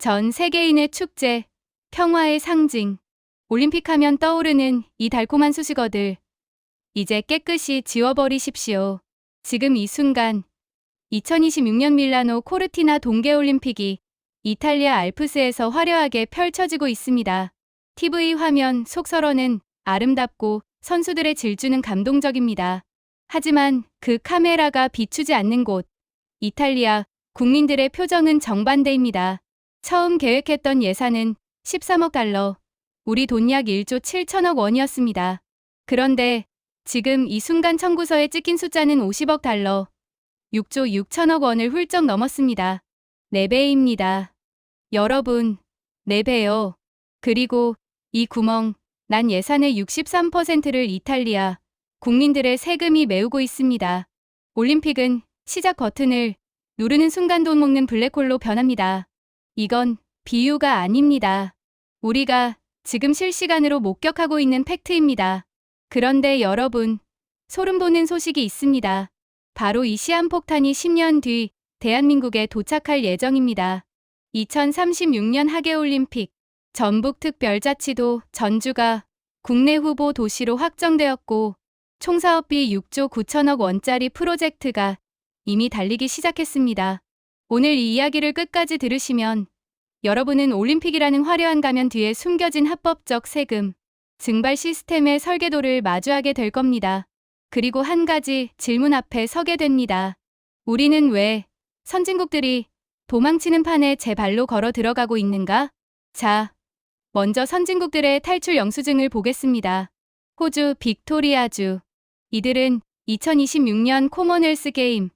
전 세계인의 축제, 평화의 상징. 올림픽 하면 떠오르는 이 달콤한 수식어들. 이제 깨끗이 지워버리십시오. 지금 이 순간 2026년 밀라노 코르티나 동계올림픽이 이탈리아 알프스에서 화려하게 펼쳐지고 있습니다. TV 화면 속설어는 아름답고 선수들의 질주는 감동적입니다. 하지만 그 카메라가 비추지 않는 곳, 이탈리아 국민들의 표정은 정반대입니다. 처음 계획했던 예산은 13억 달러, 우리 돈 약 1조 7천억 원이었습니다. 그런데 지금 이 순간 청구서에 찍힌 숫자는 50억 달러, 6조 6천억 원을 훌쩍 넘었습니다. 4배입니다. 여러분, 4배요. 그리고 이 구멍, 난 예산의 63%를 이탈리아 국민들의 세금이 메우고 있습니다. 올림픽은 시작 버튼을 누르는 순간 돈 먹는 블랙홀로 변합니다. 이건 비유가 아닙니다. 우리가 지금 실시간으로 목격하고 있는 팩트입니다. 그런데 여러분, 소름 돋는 소식이 있습니다. 바로 이 시한폭탄이 10년 뒤 대한민국에 도착할 예정입니다. 2036년 하계올림픽, 전북특별자치도 전주가 국내 후보 도시로 확정되었고 총사업비 6조 9천억 원짜리 프로젝트가 이미 달리기 시작했습니다. 오늘 이 이야기를 끝까지 들으시면 여러분은 올림픽이라는 화려한 가면 뒤에 숨겨진 합법적 세금, 증발 시스템의 설계도를 마주하게 될 겁니다. 그리고 한 가지 질문 앞에 서게 됩니다. 우리는 왜 선진국들이 도망치는 판에 제 발로 걸어 들어가고 있는가? 자, 먼저 선진국들의 탈출 영수증을 보겠습니다. 호주, 빅토리아주. 이들은 2026년 코먼웰스 게임,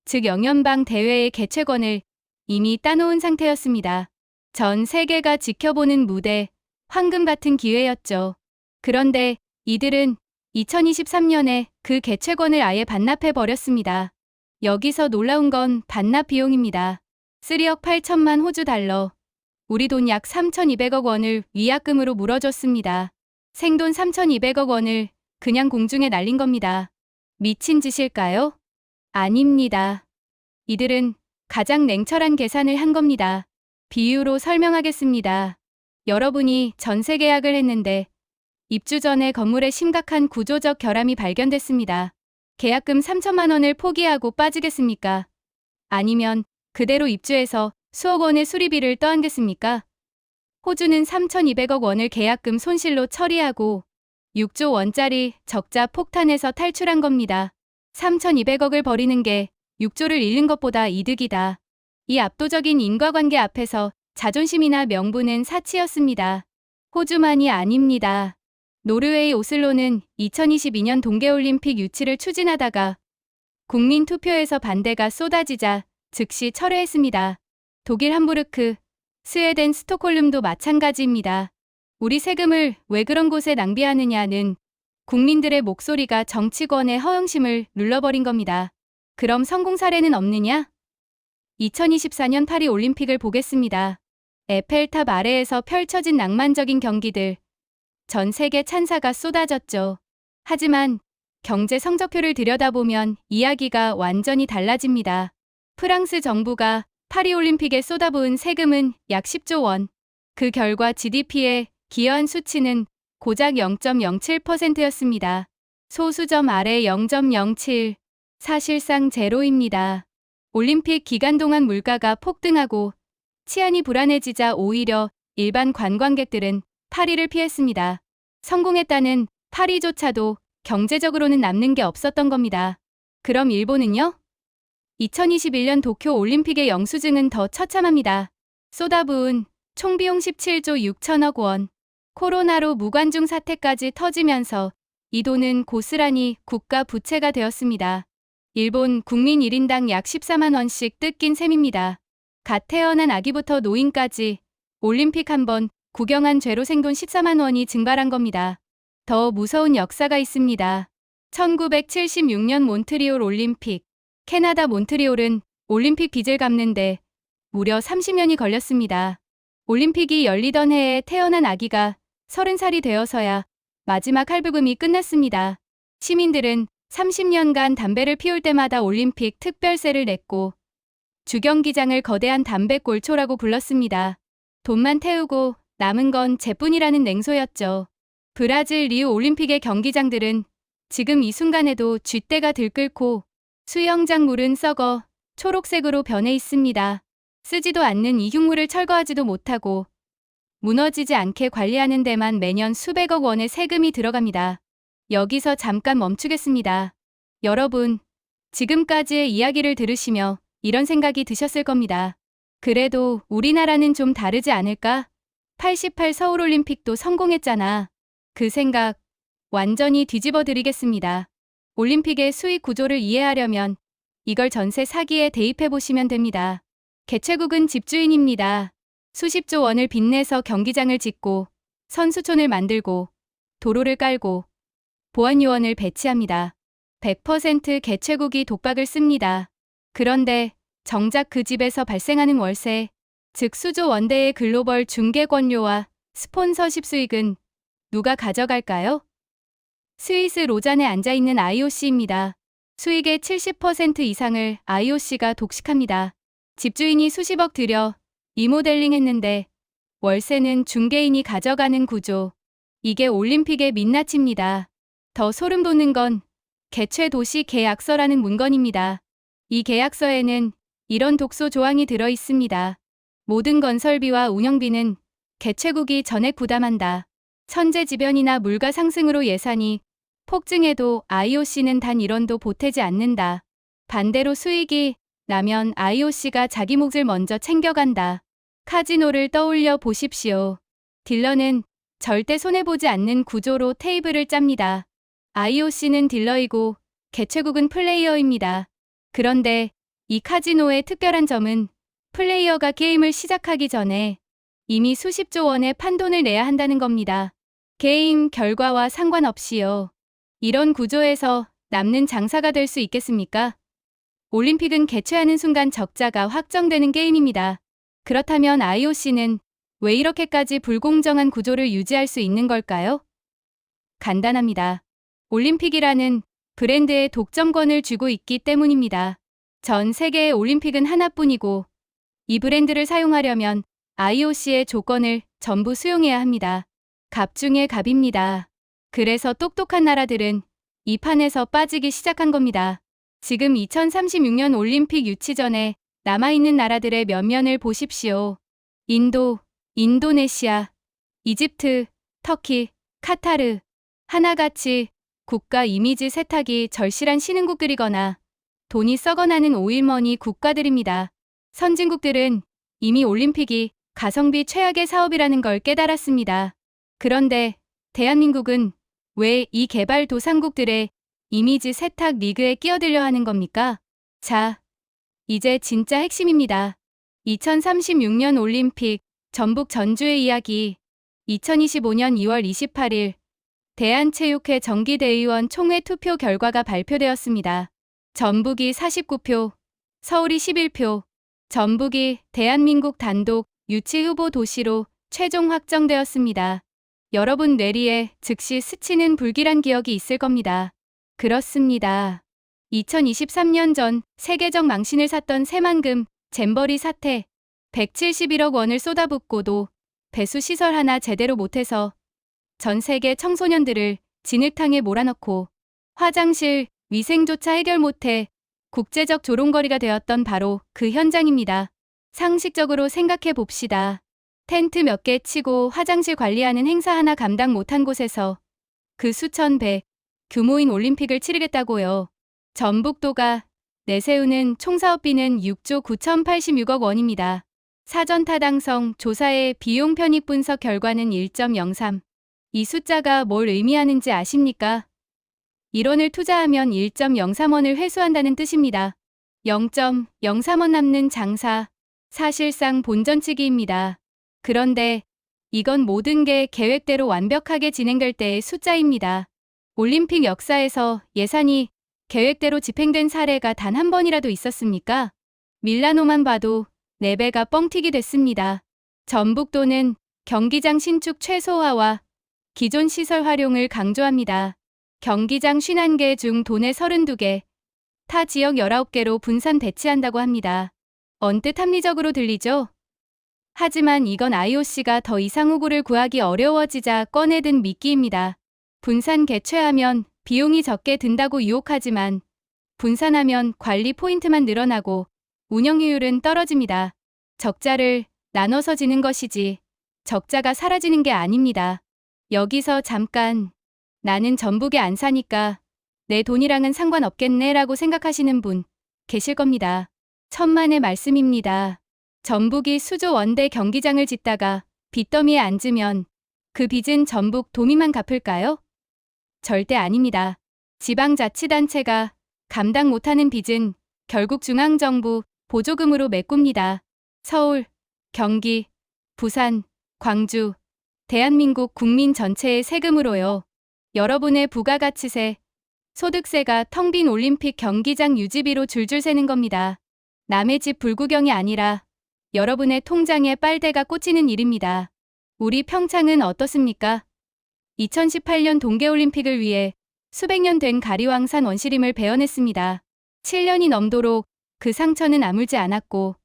즉 영연방 대회의 개최권을 이미 따놓은 상태였습니다. 전 세계가 지켜보는 무대, 황금 같은 기회였죠. 그런데 이들은 2023년에 그 개최권을 아예 반납해버렸습니다. 여기서 놀라운 건 반납 비용입니다. 3억 8천만 호주 달러, 우리 돈 약 3,200억 원을 위약금으로 물어줬습니다. 생돈 3,200억 원을 그냥 공중에 날린 겁니다. 미친 짓일까요? 아닙니다. 이들은 가장 냉철한 계산을 한 겁니다. 비유로 설명하겠습니다. 여러분이 전세 계약을 했는데 입주 전에 건물에 심각한 구조적 결함이 발견됐습니다. 계약금 3천만 원을 포기하고 빠지겠습니까? 아니면 그대로 입주해서 수억 원의 수리비를 떠안겠습니까? 호주는 3,200억 원을 계약금 손실로 처리하고 6조 원짜리 적자 폭탄에서 탈출한 겁니다. 3,200억을 버리는 게 6조를 잃는 것보다 이득이다. 이 압도적인 인과관계 앞에서 자존심이나 명분은 사치였습니다. 호주만이 아닙니다. 노르웨이 오슬로는 2022년 동계올림픽 유치를 추진하다가 국민 투표에서 반대가 쏟아지자 즉시 철회했습니다. 독일 함부르크, 스웨덴 스톡홀름도 마찬가지입니다. 우리 세금을 왜 그런 곳에 낭비하느냐는 국민들의 목소리가 정치권의 허영심을 눌러버린 겁니다. 그럼 성공 사례는 없느냐? 2024년 파리 올림픽을 보겠습니다. 에펠탑 아래에서 펼쳐진 낭만적인 경기들. 전 세계 찬사가 쏟아졌죠. 하지만 경제 성적표를 들여다보면 이야기가 완전히 달라집니다. 프랑스 정부가 파리 올림픽에 쏟아부은 세금은 약 10조 원. 그 결과 GDP에 기여한 수치는 고작 0.07%였습니다. 소수점 아래 0.07. 사실상 제로입니다. 올림픽 기간 동안 물가가 폭등하고 치안이 불안해지자 오히려 일반 관광객들은 파리를 피했습니다. 성공했다는 파리조차도 경제적으로는 남는 게 없었던 겁니다. 그럼 일본은요? 2021년 도쿄 올림픽의 영수증은 더 처참합니다. 쏟아부은 총비용 17조 6천억 원. 코로나로 무관중 사태까지 터지면서 이 돈은 고스란히 국가 부채가 되었습니다. 일본 국민 1인당 약 14만 원씩 뜯긴 셈입니다. 갓 태어난 아기부터 노인까지 올림픽 한 번 구경한 죄로 생돈 14만 원이 증발한 겁니다. 더 무서운 역사가 있습니다. 1976년 몬트리올 올림픽. 캐나다 몬트리올은 올림픽 빚을 갚는데 무려 30년이 걸렸습니다. 올림픽이 열리던 해에 태어난 아기가 30살이 되어서야 마지막 할부금이 끝났습니다. 시민들은 30년간 담배를 피울 때마다 올림픽 특별세를 냈고 주경기장을 거대한 담배골초라고 불렀습니다. 돈만 태우고 남은 건 재뿐이라는 냉소였죠. 브라질 리우 올림픽의 경기장들은 지금 이 순간에도 쥐떼가 들끓고 수영장 물은 썩어 초록색으로 변해 있습니다. 쓰지도 않는 이 흉물을 철거하지도 못하고 무너지지 않게 관리하는 데만 매년 수백억 원의 세금이 들어갑니다. 여기서 잠깐 멈추겠습니다. 여러분, 지금까지의 이야기를 들으시며 이런 생각이 드셨을 겁니다. 그래도 우리나라는 좀 다르지 않을까? 88 서울올림픽도 성공했잖아. 그 생각 완전히 뒤집어 드리겠습니다. 올림픽의 수익 구조를 이해하려면 이걸 전세 사기에 대입해 보시면 됩니다. 개최국은 집주인입니다. 수십조 원을 빚내서 경기장을 짓고 선수촌을 만들고 도로를 깔고 보안요원을 배치합니다. 100% 개최국이 독박을 씁니다. 그런데 정작 그 집에서 발생하는 월세, 즉 수조 원대의 글로벌 중개권료와 스폰서십 수익은 누가 가져갈까요? 스위스 로잔에 앉아있는 IOC입니다. 수익의 70% 이상을 IOC가 독식합니다. 집주인이 수십억 들여 리모델링 했는데 월세는 중개인이 가져가는 구조. 이게 올림픽의 민낯입니다. 더 소름 돋는 건 개최 도시 계약서라는 문건입니다. 이 계약서에는 이런 독소 조항이 들어 있습니다. 모든 건설비와 운영비는 개최국이 전액 부담한다. 천재지변이나 물가 상승으로 예산이 폭증해도 IOC는 단 1원도 보태지 않는다. 반대로 수익이 나면 IOC가 자기 몫을 먼저 챙겨간다. 카지노를 떠올려 보십시오. 딜러는 절대 손해보지 않는 구조로 테이블을 짭니다. IOC는 딜러이고 개최국은 플레이어입니다. 그런데 이 카지노의 특별한 점은 플레이어가 게임을 시작하기 전에 이미 수십조 원의 판돈을 내야 한다는 겁니다. 게임 결과와 상관없이요. 이런 구조에서 남는 장사가 될 수 있겠습니까? 올림픽은 개최하는 순간 적자가 확정되는 게임입니다. 그렇다면 IOC는 왜 이렇게까지 불공정한 구조를 유지할 수 있는 걸까요? 간단합니다. 올림픽이라는 브랜드에 독점권을 쥐고 있기 때문입니다. 전 세계의 올림픽은 하나뿐이고 이 브랜드를 사용하려면 IOC의 조건을 전부 수용해야 합니다. 갑 중에 갑입니다. 그래서 똑똑한 나라들은 이 판에서 빠지기 시작한 겁니다. 지금 2036년 올림픽 유치 전에 남아있는 나라들의 면면을 보십시오. 인도, 인도네시아, 이집트, 터키, 카타르. 하나같이 국가 이미지 세탁이 절실한 신흥국들이거나 돈이 썩어나는 오일머니 국가들입니다. 선진국들은 이미 올림픽이 가성비 최악의 사업이라는 걸 깨달았습니다. 그런데 대한민국은 왜 이 개발도상국들의 이미지 세탁 리그에 끼어들려 하는 겁니까? 자, 이제 진짜 핵심입니다. 2036년 올림픽 전북 전주의 이야기. 2025년 2월 28일 대한체육회 정기대의원 총회 투표 결과가 발표되었습니다. 전북이 49표, 서울이 11표, 전북이 대한민국 단독 유치 후보 도시로 최종 확정되었습니다. 여러분 뇌리에 즉시 스치는 불길한 기억이 있을 겁니다. 그렇습니다. 2023년 전 세계적 망신을 샀던 새만금 잼버리 사태, 171억 원을 쏟아붓고도 배수 시설 하나 제대로 못해서 전 세계 청소년들을 진흙탕에 몰아넣고 화장실, 위생조차 해결 못해 국제적 조롱거리가 되었던 바로 그 현장입니다. 상식적으로 생각해 봅시다. 텐트 몇 개 치고 화장실 관리하는 행사 하나 감당 못한 곳에서 그 수천 배 규모인 올림픽을 치르겠다고요. 전북도가 내세우는 총사업비는 6조 9,086억 원입니다. 사전 타당성 조사의 비용 편입 분석 결과는 1.03. 이 숫자가 뭘 의미하는지 아십니까? 1원을 투자하면 1.03원을 회수한다는 뜻입니다. 0.03원 남는 장사, 사실상 본전치기입니다. 그런데 이건 모든 게 계획대로 완벽하게 진행될 때의 숫자입니다. 올림픽 역사에서 예산이 계획대로 집행된 사례가 단 한 번이라도 있었습니까? 밀라노만 봐도 4배가 뻥튀기 됐습니다. 전북도는 경기장 신축 최소화와 기존 시설 활용을 강조합니다. 경기장 51개 중 도내 32개, 타 지역 19개로 분산 배치한다고 합니다. 언뜻 합리적으로 들리죠? 하지만 이건 IOC가 더 이상 호구를 구하기 어려워지자 꺼내든 미끼입니다. 분산 개최하면 비용이 적게 든다고 유혹하지만 분산하면 관리 포인트만 늘어나고 운영효율은 떨어집니다. 적자를 나눠서 지는 것이지 적자가 사라지는 게 아닙니다. 여기서 잠깐 나는 전북에 안 사니까 내 돈이랑은 상관없겠네 라고 생각하시는 분 계실 겁니다. 천만의 말씀입니다. 전북이 수조 원대 경기장을 짓다가 빚더미에 앉으면 그 빚은 전북 도민만 갚을까요? 절대 아닙니다. 지방자치단체가 감당 못하는 빚은 결국 중앙정부 보조금으로 메꿉니다. 서울, 경기, 부산, 광주, 대한민국 국민 전체의 세금으로요. 여러분의 부가가치세, 소득세가 텅 빈 올림픽 경기장 유지비로 줄줄 새는 겁니다. 남의 집 불구경이 아니라 여러분의 통장에 빨대가 꽂히는 일입니다. 우리 평창은 어떻습니까? 2018년 동계올림픽을 위해 수백 년 된 가리왕산 원시림을 베어냈습니다. 7년이 넘도록 그 상처는 아물지 않았고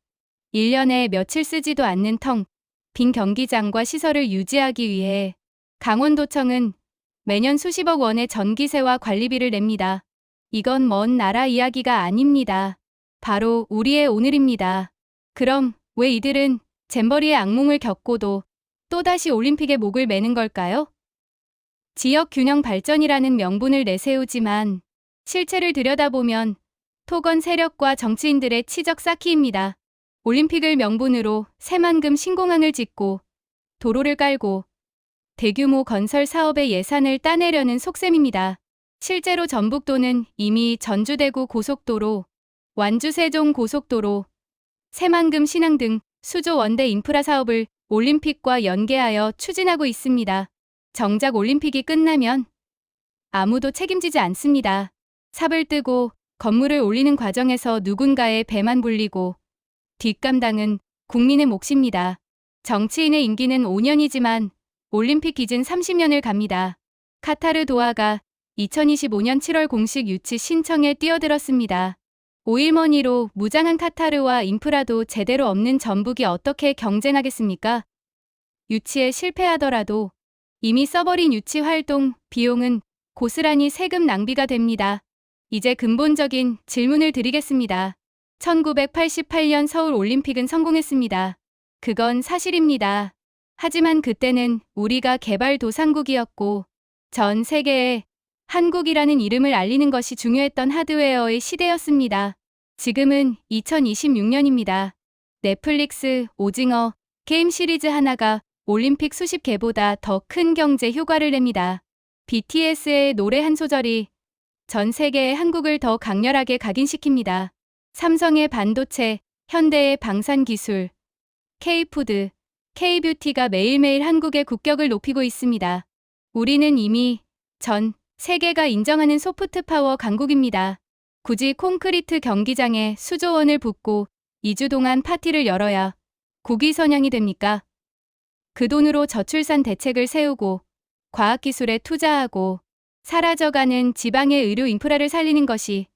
1년에 며칠 쓰지도 않는 텅 빈 경기장과 시설을 유지하기 위해 강원도청은 매년 수십억 원의 전기세와 관리비를 냅니다. 이건 먼 나라 이야기가 아닙니다. 바로 우리의 오늘입니다. 그럼 왜 이들은 잼버리의 악몽을 겪고도 또다시 올림픽에 목을 매는 걸까요? 지역 균형 발전이라는 명분을 내세우지만 실체를 들여다보면 토건 세력과 정치인들의 치적 쌓기입니다. 올림픽을 명분으로 새만금 신공항을 짓고 도로를 깔고 대규모 건설 사업의 예산을 따내려는 속셈입니다. 실제로 전북도는 이미 전주대구 고속도로, 완주 세종 고속도로, 새만금 신항 등 수조 원대 인프라 사업을 올림픽과 연계하여 추진하고 있습니다. 정작 올림픽이 끝나면 아무도 책임지지 않습니다. 삽을 뜨고 건물을 올리는 과정에서 누군가의 배만 불리고 뒷감당은 국민의 몫입니다. 정치인의 임기는 5년이지만 올림픽 기준 30년을 갑니다. 카타르 도하가 2025년 7월 공식 유치 신청에 뛰어들었습니다. 오일머니로 무장한 카타르와 인프라도 제대로 없는 전북이 어떻게 경쟁하겠습니까? 유치에 실패하더라도 이미 써버린 유치 활동 비용은 고스란히 세금 낭비가 됩니다. 이제 근본적인 질문을 드리겠습니다. 1988년 서울 올림픽은 성공했습니다. 그건 사실입니다. 하지만 그때는 우리가 개발도상국이었고 전 세계에 한국이라는 이름을 알리는 것이 중요했던 하드웨어의 시대였습니다. 지금은 2026년입니다. 넷플릭스, 오징어, 게임 시리즈 하나가 올림픽 수십 개보다 더 큰 경제 효과를 냅니다. BTS의 노래 한 소절이 전 세계의 한국을 더 강렬하게 각인시킵니다. 삼성의 반도체, 현대의 방산기술, K푸드, K뷰티가 매일매일 한국의 국격을 높이고 있습니다. 우리는 이미 전 세계가 인정하는 소프트파워 강국입니다. 굳이 콘크리트 경기장에 수조 원을 붓고 2주 동안 파티를 열어야 국위 선양이 됩니까? 그 돈으로 저출산 대책을 세우고 과학기술에 투자하고 사라져가는 지방의 의료 인프라를 살리는 것이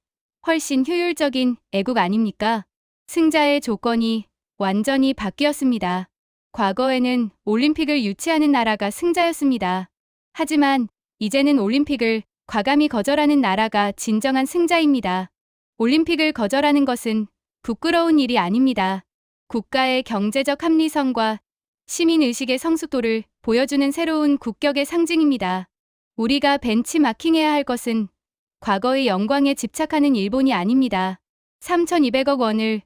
훨씬 효율적인 애국 아닙니까? 승자의 조건이 완전히 바뀌었습니다. 과거에는 올림픽을 유치하는 나라가 승자였습니다. 하지만 이제는 올림픽을 과감히 거절하는 나라가 진정한 승자입니다. 올림픽을 거절하는 것은 부끄러운 일이 아닙니다. 국가의 경제적 합리성과 시민의식의 성숙도를 보여주는 새로운 국격의 상징입니다. 우리가 벤치마킹해야 할 것은 과거의 영광에 집착하는 일본이 아닙니다. 3,200억 원을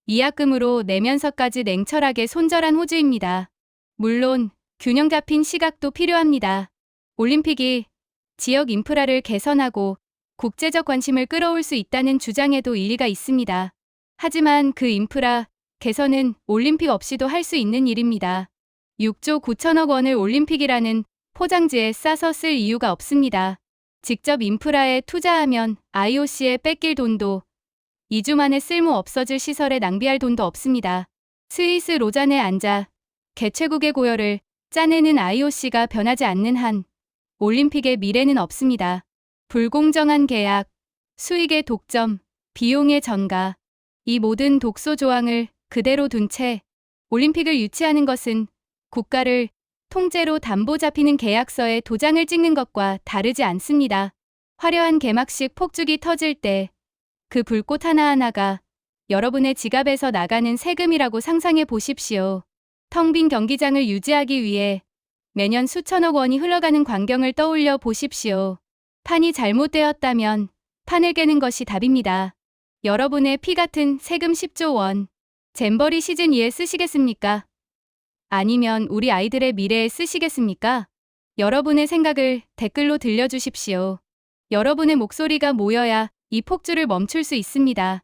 위약금으로 내면서까지 냉철하게 손절한 호주입니다. 물론 균형 잡힌 시각도 필요합니다. 올림픽이 지역 인프라를 개선하고 국제적 관심을 끌어올 수 있다는 주장에도 일리가 있습니다. 하지만 그 인프라 개선은 올림픽 없이도 할 수 있는 일입니다. 6조 9천억 원을 올림픽이라는 포장지에 싸서 쓸 이유가 없습니다. 직접 인프라에 투자하면 IOC에 뺏길 돈도 2주 만에 쓸모 없어질 시설에 낭비할 돈도 없습니다. 스위스 로잔에 앉아 개최국의 고열을 짜내는 IOC가 변하지 않는 한 올림픽의 미래는 없습니다. 불공정한 계약, 수익의 독점, 비용의 전가, 이 모든 독소 조항을 그대로 둔 채 올림픽을 유치하는 것은 국가를 통째로 담보 잡히는 계약서에 도장을 찍는 것과 다르지 않습니다. 화려한 개막식 폭죽이 터질 때 그 불꽃 하나하나가 여러분의 지갑에서 나가는 세금이라고 상상해 보십시오. 텅 빈 경기장을 유지하기 위해 매년 수천억 원이 흘러가는 광경을 떠올려 보십시오. 판이 잘못되었다면 판을 깨는 것이 답입니다. 여러분의 피 같은 세금 10조 원, 잼버리 시즌 2에 쓰시겠습니까? 아니면 우리 아이들의 미래에 쓰시겠습니까? 여러분의 생각을 댓글로 들려주십시오. 여러분의 목소리가 모여야 이 폭주를 멈출 수 있습니다.